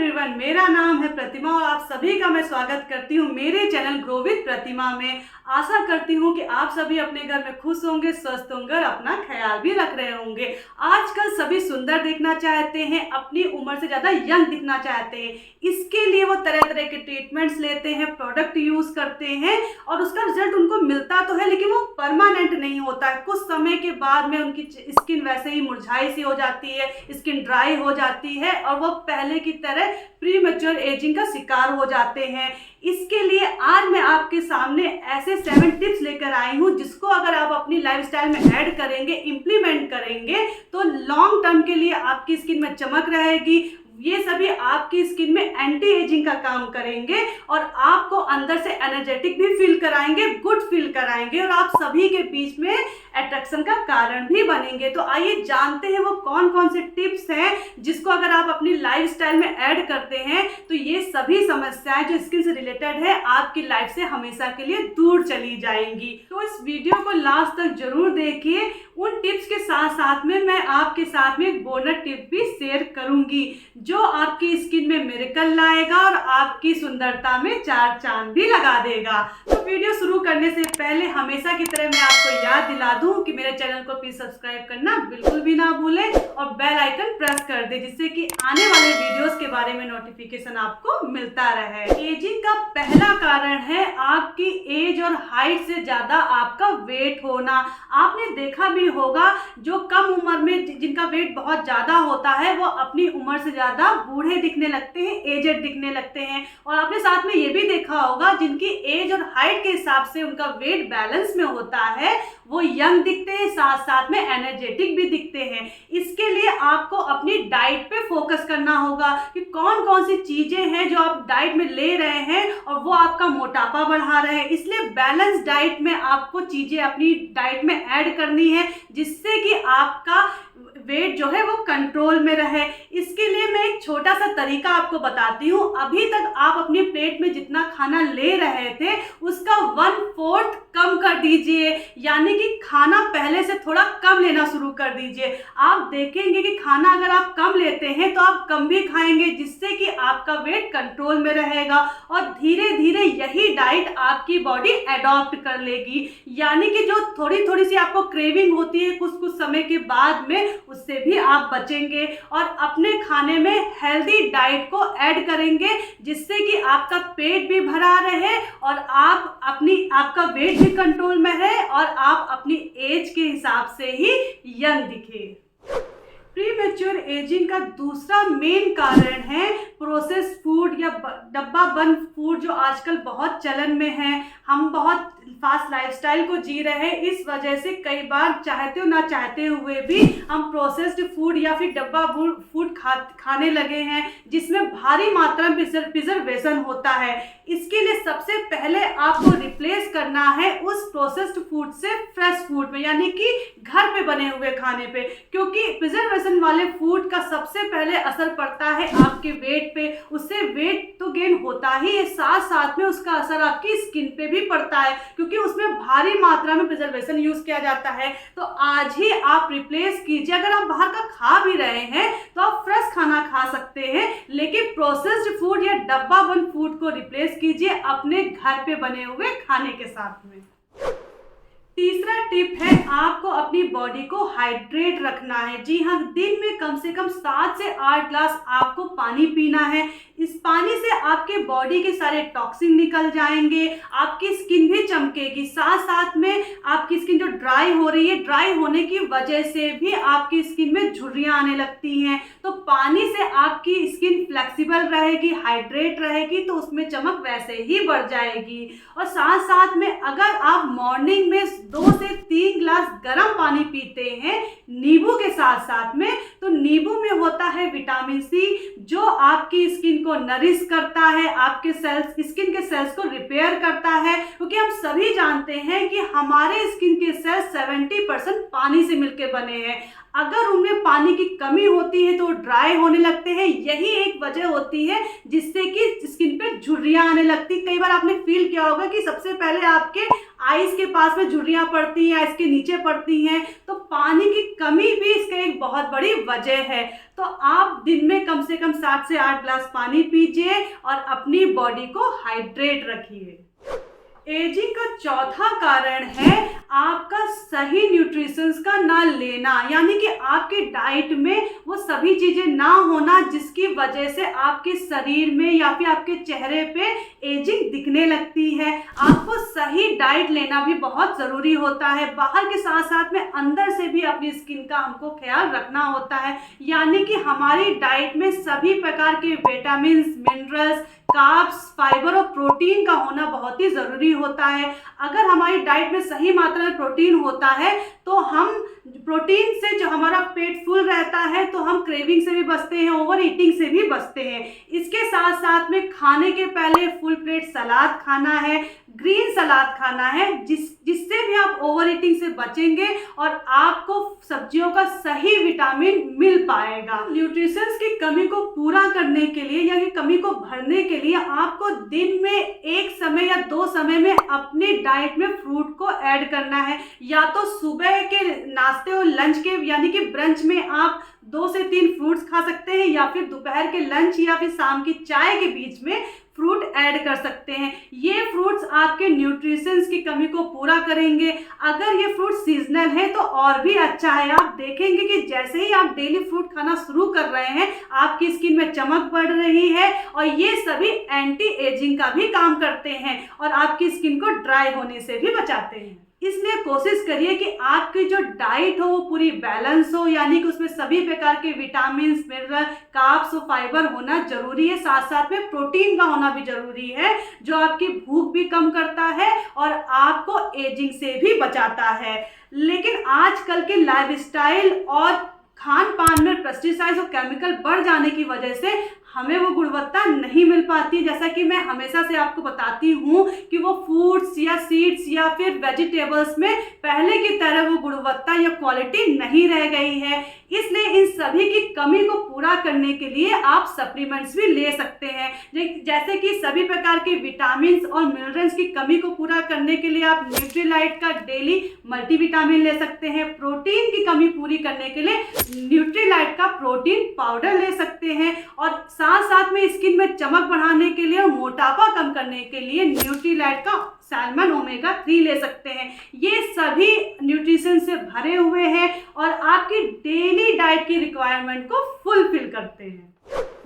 Everyone, मेरा नाम है प्रतिमा और आप सभी का मैं स्वागत करती हूँ मेरे चैनल ग्रो विद प्रतिमा में। आशा करती हूँ कि आप सभी अपने घर में खुश होंगे, स्वस्थ होंगे और अपना ख्याल भी रख रहे होंगे। आजकल सभी सुंदर दिखना चाहते हैं, अपनी उम्र से ज़्यादा यंग दिखना चाहते हैं। इसके लिए वो तरह तरह के ट्रीटमेंट्स लेते हैं, प्रोडक्ट यूज़ करते हैं और उसका रिजल्ट उनको मिलता तो है, लेकिन वो परमानेंट नहीं होता है। कुछ समय के बाद में उनकी स्किन वैसे ही मुरझाई सी हो जाती है, स्किन ड्राई हो जाती है और वो पहले की तरह प्री मैच्योर एजिंग का शिकार हो जाते हैं। इसके लिए आज मैं आपके सामने ऐसे 7 टिप्स लेकर आई हूँ जिसको अगर आप अपनी लाइफस्टाइल में ऐड करेंगे, इम्प्लीमेंट करेंगे तो लॉन्ग टर्म के लिए आपकी स्किन में चमक रहेगी। ये सभी आपकी स्किन में एंटी एजिंग का काम करेंगे और आपको अंदर से एनर्जेटिक भी फील कराएंगे, गुड फील कराएंगे और आप सभी के बीच में अट्रैक्शन का कारण भी बनेंगे। तो आइए जानते हैं वो कौन कौन से टिप्स हैं जिसको अगर आप अपनी लाइफस्टाइल में ऐड करते हैं तो ये सभी समस्याएं जो स्किन से रिलेटेड है आपकी लाइफ से हमेशा के लिए दूर चली जाएंगी। तो इस वीडियो को लास्ट तक जरूर देखिए। उन टिप्स के साथ साथ में मैं आपके साथ में एक बोनस टिप भी शेयर करूंगी जो आपकी स्किन में मिरेकल लाएगा और आपकी सुंदरता में 4 चांद भी लगा देगा। तो वीडियो शुरू करने से पहले हमेशा की तरह मैं आपको याद दिला दूं कि मेरे चैनल को प्लीज सब्सक्राइब करना बिल्कुल भी ना भूलें और बेल आइकन प्रेस कर दे जिससे कि आने वाले वीडियोस के बारे में नोटिफिकेशन आपको मिलता रहे। एजिंग का पहला कारण है आपकी एज और हाइट से ज्यादा आपका वेट होना। आपने देखा भी होगा जो कम उम्र में जिनका वेट बहुत ज्यादा होता है वो अपनी उम्र से ज्यादा बूढ़े दिखने लगते हैं, एजेड दिखने लगते हैं। और आपने साथ में ये भी देखा होगा जिनकी एज और हाइट के हिसाब से उनका वेट बैलेंस में होता है वो यंग दिखते हैं, साथ साथ में एनर्जेटिक भी दिखते हैं। इसके लिए आपको अपनी डाइट पे फोकस करना होगा कि कौन कौन सी चीजें हैं जो आप डाइट में ले रहे हैं और वो आपका मोटापा बढ़ा रहे हैं। इसलिए बैलेंस डाइट में आपको चीजें अपनी डाइट में ऐड करनी है जिससे कि आपका वेट जो है वो कंट्रोल में रहे। इसके लिए मैं एक छोटा सा तरीका आपको बताती हूँ। अभी तक आप अपनी प्लेट में जितना खाना ले रहे थे उसका 1/4 कम कर दीजिए, यानी कि खाना पहले से थोड़ा कम लेना शुरू कर दीजिए। आप देखेंगे कि खाना अगर आप कम लेते हैं तो आप कम भी खाएंगे जिससे कि आपका वेट कंट्रोल में रहेगा और धीरे धीरे यही डाइट आपकी बॉडी एडॉप्ट कर लेगी। यानी कि जो थोड़ी थोड़ी सी आपको क्रेविंग होती है कुछ कुछ समय के बाद में उससे भी आप बचेंगे और अपने खाने में हेल्दी डाइट को ऐड करेंगे जिससे कि आपका पेट भी भरा रहे और आपका वेट भी कंट्रोल में है और आप अपनी एज के हिसाब से ही यंग दिखे। प्री मैच्योर एजिंग का दूसरा मेन कारण है प्रोसेस्ड फूड या डब्बा बंद फूड जो आजकल बहुत चलन में है। हम बहुत फास्ट लाइफस्टाइल को जी रहे हैं, इस वजह से कई बार चाहते हो ना चाहते हुए भी हम प्रोसेस्ड फूड या फिर डब्बा फूड खाने लगे हैं जिसमें भारी मात्रा में प्रिजर्वेशन होता है। इसके लिए सबसे पहले आपको रिप्लेस करना है उस प्रोसेस्ड फूड से फ्रेश फूड में, यानी कि घर पे बने हुए खाने पे, क्योंकि प्रिजर्वेशन वाले फूड का सबसे पहले असर पड़ता है आपके वेट पे। उससे वेट तो गेन होता ही है, साथ साथ में उसका असर आपकी स्किन पे भी पड़ता है क्योंकि उसमें भारी मात्रा में प्रिजर्वेशन यूज किया जाता है। तो आज ही आप रिप्लेस कीजिए। अगर आप बाहर का खा भी रहे हैं तो आप फ्रेश खाना खा सकते हैं, लेकिन प्रोसेस्ड फूड या डब्बा बंद फूड को रिप्लेस कीजिए अपने घर पे बने हुए खाने के साथ में। तीसरा टिप है आपको अपनी बॉडी को हाइड्रेट रखना है। जी हाँ, दिन में कम से कम 7 से 8 ग्लास आपको पानी पीना है। इस पानी से आपके बॉडी के सारे टॉक्सिन निकल जाएंगे, आपकी स्किन भी चमकेगी, साथ साथ में आपकी स्किन जो ड्राई हो रही है, ड्राई होने की वजह से भी आपकी स्किन में झुर्रियाँ आने लगती हैं। तो पानी से आपकी स्किन फ्लेक्सिबल रहेगी, हाइड्रेट रहेगी तो उसमें चमक वैसे ही बढ़ जाएगी। और साथ साथ में अगर आप मॉर्निंग में 2 से 3 ग्लास गर्म पानी पीते हैं नींबू के साथ साथ में, तो नींबू में होता है विटामिन सी जो आपकी स्किन को नरिश करता है, आपके स्किन के सेल्स को रिपेयर करता है। क्योंकि हम सभी जानते हैं कि हमारे स्किन के सेल्स 70% पानी से मिलकर बने हैं। अगर उनमें पानी की कमी होती है तो ड्राई होने लगते हैं। यही एक वजह होती है जिससे कि स्किन पे झुर्रियां आने लगती। कई बार आपने फील किया होगा कि सबसे पहले आपके आईज के पास में झुर्रियां पड़ती हैं, आईज के नीचे पड़ती हैं, तो पानी की कमी भी इसका एक बहुत बड़ी वजह है। तो आप दिन में कम से कम 7 से 8 ग्लास पानी पीजिए और अपनी बॉडी को हाइड्रेट रखिए। एजिंग का चौथा कारण है आपका सही न्यूट्रिशंस का ना लेना, यानी कि आपकी डाइट में वो सभी चीजें ना होना जिसकी वजह से आपके शरीर में या फिर आपके चेहरे पे एजिंग दिखने लगती है। आपको सही डाइट लेना भी बहुत जरूरी होता है। बाहर के साथ साथ में अंदर से भी अपनी स्किन का हमको ख्याल रखना होता है, यानी कि हमारी डाइट में सभी प्रकार के विटामिन, मिनरल्स, कार्ब्स, फाइबर और प्रोटीन का होना बहुत ही ज़रूरी होता है। अगर हमारी डाइट में सही मात्रा में प्रोटीन होता है तो हम प्रोटीन से जो हमारा पेट फुल रहता है तो हम क्रेविंग से भी बचते हैं, ओवर ईटिंग से भी बचते हैं। इसके साथ साथ में खाने के पहले फुल प्लेट सलाद खाना है, ग्रीन सलाद खाना है, जिससे भी आप ओवर ईटिंग से बचेंगे और आपको सब्जियों का सही विटामिन मिल पाएगा। न्यूट्रिशंस की कमी को पूरा करने के लिए या कि कमी को भरने के लिए आपको दिन में एक समय या 2 समय में अपनी डाइट में फ्रूट को ऐड करना है। या तो सुबह के नाश्ते और लंच के यानी कि ब्रंच में आप 2 से 3 फ्रूट्स खा सकते हैं, या फिर दोपहर के लंच या फिर शाम की चाय के बीच में फ्रूट ऐड कर सकते हैं। ये फ्रूट्स आपके न्यूट्रिशंस की कमी को पूरा करेंगे। अगर ये फ्रूट सीजनल है तो और भी अच्छा है। आप देखेंगे कि जैसे ही आप डेली फ्रूट खाना शुरू कर रहे हैं आपकी स्किन में चमक बढ़ रही है, और ये सभी एंटी एजिंग का भी काम करते हैं और आपकी स्किन को ड्राई होने से भी बचाते हैं। इसलिए कोशिश करिए कि आपकी जो डाइट हो वो पूरी बैलेंस हो, यानी कि उसमें सभी प्रकार के विटामिन, मिनरल, कार्ब्स और फाइबर होना जरूरी है। साथ साथ में प्रोटीन का होना भी जरूरी है, जो आपकी भूख भी कम करता है और आपको एजिंग से भी बचाता है। लेकिन आजकल के लाइफस्टाइल और खान पान में पेस्टिसाइड्स और केमिकल बढ़ जाने की वजह से हमें वो गुणवत्ता नहीं मिल पाती। जैसा कि मैं हमेशा से आपको बताती हूँ कि वो फूड्स या सीड्स या फिर वेजिटेबल्स में पहले की तरह वो गुणवत्ता या क्वालिटी नहीं रह गई है। इसलिए इन सभी की कमी को पूरा करने के लिए आप सप्लीमेंट्स भी ले सकते हैं, जैसे कि सभी प्रकार के विटामिन और मिनरल्स की कमी को पूरा करने के लिए आप न्यूट्रीलाइट का डेली मल्टीविटामिन ले सकते हैं। प्रोटीन की कमी पूरी करने के लिए न्यूट्रीलाइट का प्रोटीन पाउडर ले सकते हैं, और साथ साथ में स्किन में चमक बढ़ाने के लिए और मोटापा कम करने के लिए न्यूट्रीलाइट का सैल्मन ओमेगा 3 ले सकते हैं। ये सभी न्यूट्रिशन से भरे हुए हैं और आपकी डेली डाइट की रिक्वायरमेंट को फुलफिल करते हैं।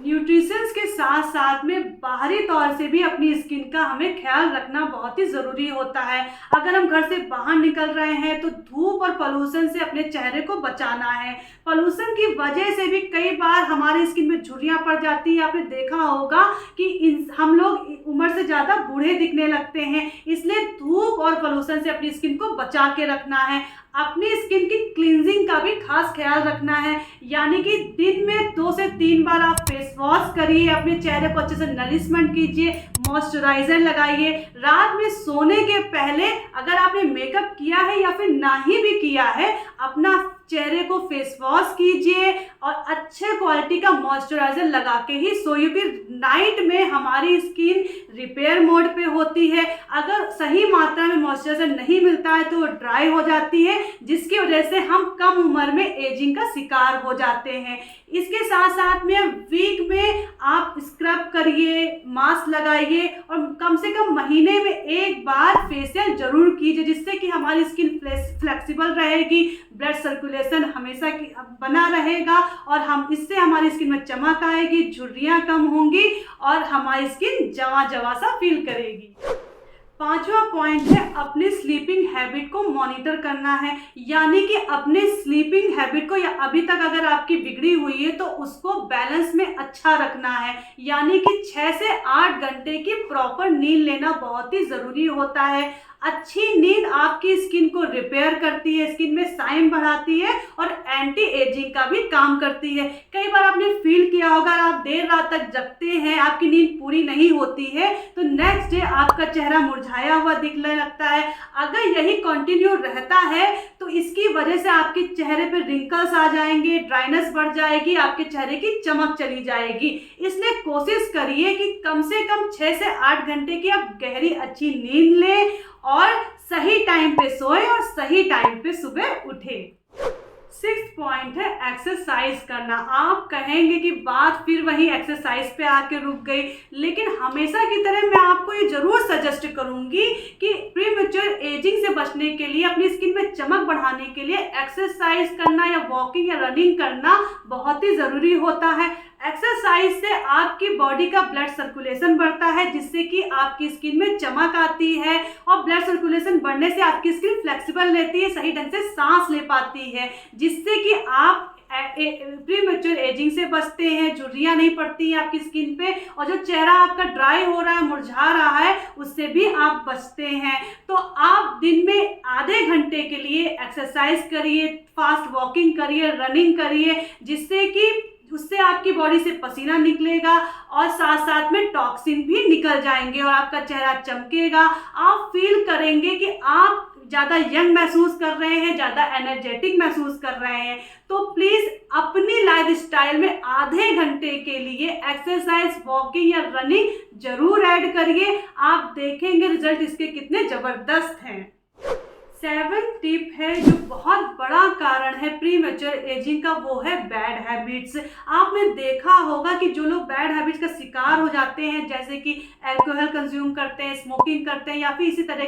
न्यूट्रिशंस के साथ साथ में बाहरी तौर से भी अपनी स्किन का हमें ख्याल रखना बहुत ही ज़रूरी होता है। अगर हम घर से बाहर निकल रहे हैं तो धूप और पोल्यूशन से अपने चेहरे को बचाना है। पोल्यूशन की वजह से भी कई बार हमारी स्किन में झुर्रियाँ पड़ जाती हैं। आपने देखा होगा कि हम लोग उम्र से ज़्यादा बूढ़े दिखने लगते हैं। इसलिए धूप और पोल्यूशन से अपनी स्किन को बचा के रखना है। अपनी स्किन की क्लींजिंग का भी खास ख्याल रखना है, यानी कि दिन में 2 से 3 बार आप फेस वॉश करिए, अपने चेहरे को अच्छे से नरिशमेंट कीजिए, मॉइस्चराइजर लगाइए। रात में सोने के पहले अगर आपने मेकअप किया है या फिर ना ही भी किया है, अपना चेहरे को फेस वॉश कीजिए और अच्छे क्वालिटी का मॉइस्चराइजर लगा के ही सोइए। फिर नाइट में हमारी स्किन रिपेयर मोड पे होती है। अगर सही मात्रा में मॉइस्चराइजर नहीं मिलता है तो वो ड्राई हो जाती है, जिसकी वजह से हम कम उम्र में एजिंग का शिकार हो जाते हैं। इसके साथ साथ में वीक में आप स्क्रब करिए, मास्क लगाइए और कम से कम महीने में 1 बार फेशियल जरूर कीजिए, जिससे कि हमारी स्किन फ्लेक्सिबल रहेगी, ब्लड सर्कुलेशन हमेशा बना रहेगा और इससे हमारी स्किन में चमक आएगी, झुर्रियाँ कम होंगी और हमारी स्किन जवा जवा सा फील करेगी। 5वां पॉइंट है अपने स्लीपिंग हैबिट को मॉनिटर करना है, यानी कि अपने स्लीपिंग हैबिट को या अभी तक अगर आपकी बिगड़ी हुई है तो उसको बैलेंस में अच्छा रखना है, यानी कि 6 से 8 घंटे की प्रॉपर नींद लेना बहुत ही ज़रूरी होता है। अच्छी नींद आपकी स्किन को रिपेयर करती है, स्किन में शाइन बढ़ाती है और एंटी एजिंग का भी काम करती है। कई बार आपने फील किया होगा, आप देर रात तक जगते हैं, आपकी नींद पूरी नहीं होती है तो नेक्स्ट डे आपका चेहरा मुरझाया हुआ दिखने लगता है। अगर यही कंटिन्यू रहता है तो इसकी वजह से आपके चेहरे पे रिंकल्स आ जाएंगे, ड्राइनेस बढ़ जाएगी, आपके चेहरे की चमक चली जाएगी। इसलिए कोशिश करिए कि कम से कम 6 से 8 घंटे की आप गहरी अच्छी नींद लें और सही टाइम पे सोएं और सही टाइम पे सुबह उठें। 6th पॉइंट है एक्सरसाइज करना। आप कहेंगे कि बात फिर वही एक्सरसाइज पे आके रुक गई, लेकिन हमेशा की तरह मैं आपको ये जरूर सजेस्ट करूंगी कि प्रीमेच्योर एजिंग से बचने के लिए, अपनी स्किन में चमक बढ़ाने के लिए एक्सरसाइज करना या वॉकिंग या रनिंग करना बहुत ही ज़रूरी होता है। एक्सरसाइज से आपकी बॉडी का ब्लड सर्कुलेशन बढ़ता है, जिससे कि आपकी स्किन में चमक आती है और ब्लड सर्कुलेशन बढ़ने से आपकी स्किन फ्लेक्सिबल रहती है, सही ढंग से सांस ले पाती है, जिससे कि आप प्रीमेच्योर एजिंग से बचते हैं, झुर्रियाँ नहीं पड़ती हैं आपकी स्किन पे और जो चेहरा आपका ड्राई हो रहा है, मुरझा रहा है, उससे भी आप बचते हैं। तो आप दिन में आधे घंटे के लिए एक्सरसाइज करिए, फास्ट वॉकिंग करिए, रनिंग करिए, जिससे कि उससे आपकी बॉडी से पसीना निकलेगा और साथ साथ में टॉक्सिन भी निकल जाएंगे और आपका चेहरा चमकेगा। आप फील करेंगे कि आप ज़्यादा यंग महसूस कर रहे हैं, ज़्यादा एनर्जेटिक महसूस कर रहे हैं। तो प्लीज़ अपनी लाइफस्टाइल में आधे घंटे के लिए एक्सरसाइज, वॉकिंग या रनिंग जरूर ऐड करिए। आप देखेंगे रिजल्ट इसके कितने ज़बरदस्त हैं। 7th टिप है जो बहुत बड़ा कारण है प्रीमेच्योर एजिंग का, वो है बैड हैबिट्स। आपने देखा होगा कि जो लोग बैड हैबिट्स का शिकार हो जाते हैं, जैसे कि अल्कोहल कंज्यूम करते हैं, स्मोकिंग करते हैं या फिर इसी तरह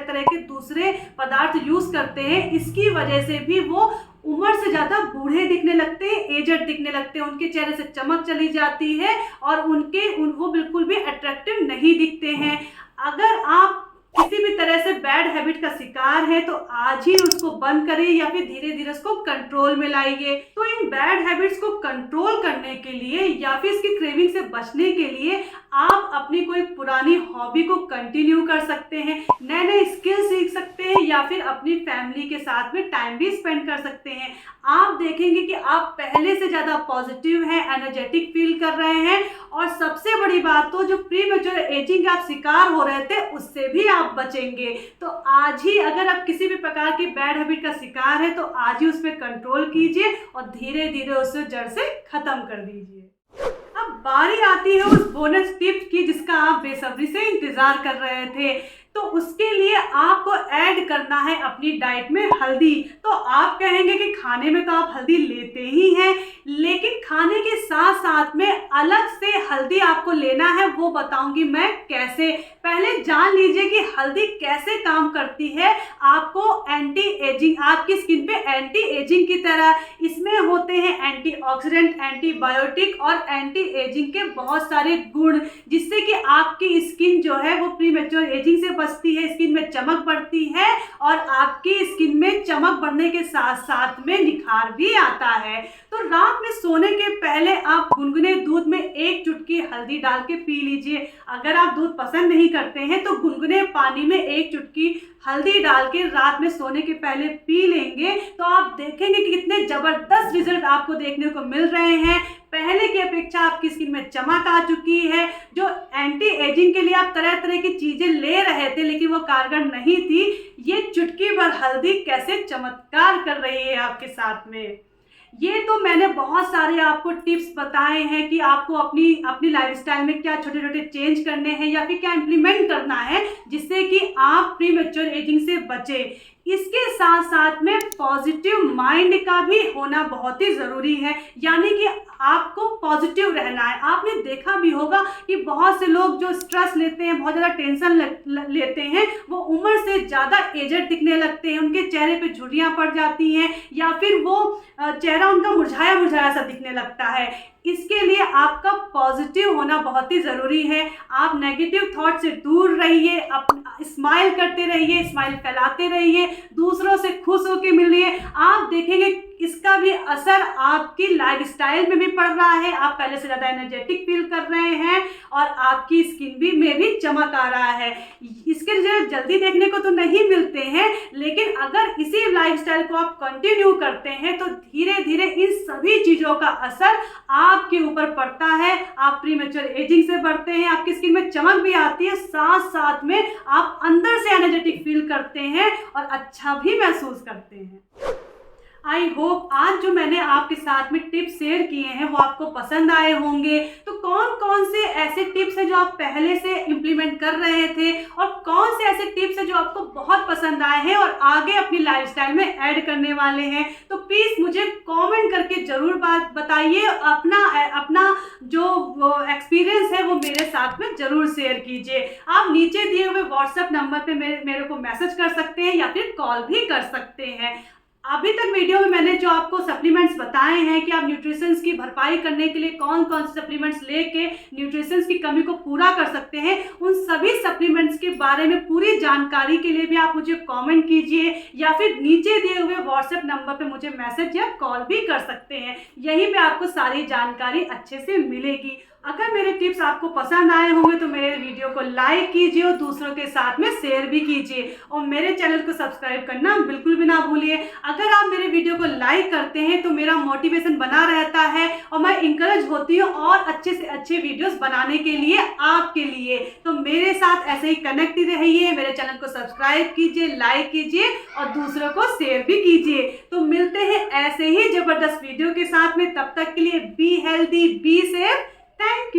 तरह के दूसरे पदार्थ यूज़ करते हैं, इसकी वजह से भी वो उम्र से ज़्यादा बूढ़े दिखने लगते हैं, एजड दिखने लगते हैं, उनके चेहरे से चमक चली जाती है और वो बिल्कुल भी अट्रैक्टिव नहीं दिखते हैं। अगर आप किसी भी तरह से बैड हैबिट का शिकार है तो आज ही उसको बंद करिए या फिर धीरे धीरे उसको कंट्रोल में लाइए। तो इन बैड हैबिट्स को कंट्रोल करने के लिए या फिर इसकी क्रेविंग से बचने के लिए आप अपनी कोई पुरानी हॉबी को कंटिन्यू कर सकते हैं, नए नए स्किल सीख सकते हैं या फिर अपनी फैमिली के साथ में टाइम भी स्पेंड कर सकते हैं। आप देखेंगे कि आप पहले से ज़्यादा पॉजिटिव हैं, एनर्जेटिक फील कर रहे हैं और सबसे बड़ी बात तो जो प्रीमेच्योर एजिंग आप शिकार हो रहे थे उससे भी आप बचेंगे। तो आज ही अगर आप किसी भी प्रकार की बैड हैबिट का शिकार है तो आज ही उस पर कंट्रोल कीजिए और धीरे धीरे उसे जड़ से खत्म कर दीजिए। अब बारी आती है उस बोनस टिप की जिसका आप बेसब्री से इंतजार कर रहे थे। तो उसके लिए आपको ऐड करना है अपनी डाइट में हल्दी। तो आप कहेंगे कि खाने में तो आप हल्दी लेते ही हैं, लेकिन खाने के साथ साथ में अलग से हल्दी आपको लेना है, वो बताऊंगी मैं कैसे। पहले जान लीजिए कि हल्दी कैसे काम करती है। आपको एंटी एजिंग, आपकी स्किन पे एंटी एजिंग की तरह इसमें होते हैं एंटीऑक्सीडेंट, एंटीबायोटिक और एंटी एजिंग के बहुत सारे गुण, जिससे कि आपकी स्किन जो है वो प्रीमेच्योर एजिंग से बचती है, स्किन में चमक बढ़ती है और आपकी स्किन में चमक बढ़ने के साथ साथ में निखार भी आता है। तो रात में सोने के पहले आप गुनगुने दूध में 1 चुटकी हल्दी डाल के पी लीजिए। अगर आप दूध पसंद नहीं करते हैं तो गुनगुने पानी में 1 चुटकी हल्दी डाल के रात में सोने के पहले पी लेंगे तो आप देखेंगे कि कितने ज़बरदस्त रिजल्ट आपको देखने को मिल रहे हैं। पहले की अपेक्षा आपकी स्किन में चमक आ चुकी है। जो एंटी एजिंग के लिए आप तरह तरह की चीज़ें ले रहे थे लेकिन वो कारगर नहीं थी, ये चुटकी भर हल्दी कैसे चमत्कार कर रही है आपके साथ में। ये तो मैंने बहुत सारे आपको टिप्स बताए हैं कि आपको अपनी लाइफस्टाइल में क्या छोटे छोटे चेंज करने हैं या फिर क्या इम्प्लीमेंट करना है जिससे कि आप प्रीमेच्योर एजिंग से बचें। इसके साथ साथ में पॉजिटिव माइंड का भी होना बहुत ही ज़रूरी है, यानी कि आपको पॉजिटिव रहना है। आपने देखा भी होगा कि बहुत से लोग जो स्ट्रेस लेते हैं, बहुत ज़्यादा टेंशन लेते हैं, वो उम्र से ज़्यादा एजड दिखने लगते हैं, उनके चेहरे पे झुर्रियाँ पड़ जाती हैं या फिर वो चेहरा उनका मुरझाया मुरझाया सा दिखने लगता है। इसके लिए आपका पॉजिटिव होना बहुत ही ज़रूरी है। आप नेगेटिव थॉट से दूर रहिए, स्माइल करते रहिए, स्माइल फैलाते रहिए, दूसरों से खुश होकर मिलिए। आप देखेंगे इसका भी असर आपकी लाइफस्टाइल में भी पड़ रहा है। आप पहले से ज़्यादा एनर्जेटिक फील कर रहे हैं और आपकी स्किन भी में भी चमक आ रहा है। इसके रिजल्ट जल्दी देखने को तो नहीं मिलते हैं, लेकिन अगर इसी लाइफस्टाइल को आप कंटिन्यू करते हैं तो धीरे धीरे इन सभी चीज़ों का असर आपके ऊपर पड़ता है। आप प्रीमेच्योर एजिंग से बढ़ते हैं, आपकी स्किन में चमक भी आती है, साथ साथ में आप अंदर से एनर्जेटिक फील करते हैं और अच्छा भी महसूस करते हैं। आई होप आज जो मैंने आपके साथ में टिप्स शेयर किए हैं वो आपको पसंद आए होंगे। तो कौन कौन से ऐसे टिप्स हैं जो आप पहले से इम्प्लीमेंट कर रहे थे और कौन से ऐसे टिप्स हैं जो आपको बहुत पसंद आए हैं और आगे अपनी लाइफस्टाइल में ऐड करने वाले हैं, तो प्लीज़ मुझे कमेंट करके ज़रूर बात बताइए। अपना जो एक्सपीरियंस है वो मेरे साथ में ज़रूर शेयर कीजिए। आप नीचे दिए हुए व्हाट्सएप नंबर पे मेरे को मैसेज कर सकते हैं या फिर कॉल भी कर सकते हैं। अभी तक वीडियो में मैंने जो आपको सप्लीमेंट्स बताए हैं कि आप न्यूट्रिशंस की भरपाई करने के लिए कौन कौन से सप्लीमेंट्स लेके न्यूट्रिशंस की कमी को पूरा कर सकते हैं, उन सभी सप्लीमेंट्स के बारे में पूरी जानकारी के लिए भी आप मुझे कमेंट कीजिए या फिर नीचे दिए हुए व्हाट्सएप नंबर पे मुझे मैसेज या कॉल भी कर सकते हैं। यहीं पे आपको सारी जानकारी अच्छे से मिलेगी। अगर मेरे टिप्स आपको पसंद आए होंगे तो मेरे वीडियो को लाइक कीजिए और दूसरों के साथ में शेयर भी कीजिए और मेरे चैनल को सब्सक्राइब करना बिल्कुल भी ना भूलिए। अगर आप मेरे वीडियो को लाइक करते हैं तो मेरा मोटिवेशन बना रहता है और मैं इंकरेज होती हूँ और अच्छे से अच्छे वीडियोस बनाने के लिए आपके लिए। तो मेरे साथ ऐसे ही कनेक्ट रहिए, मेरे चैनल को सब्सक्राइब कीजिए, लाइक कीजिए और दूसरों को शेयर भी कीजिए। तो मिलते हैं ऐसे ही जबरदस्त वीडियो के साथ में, तब तक के लिए be healthy, be safe. Thank you.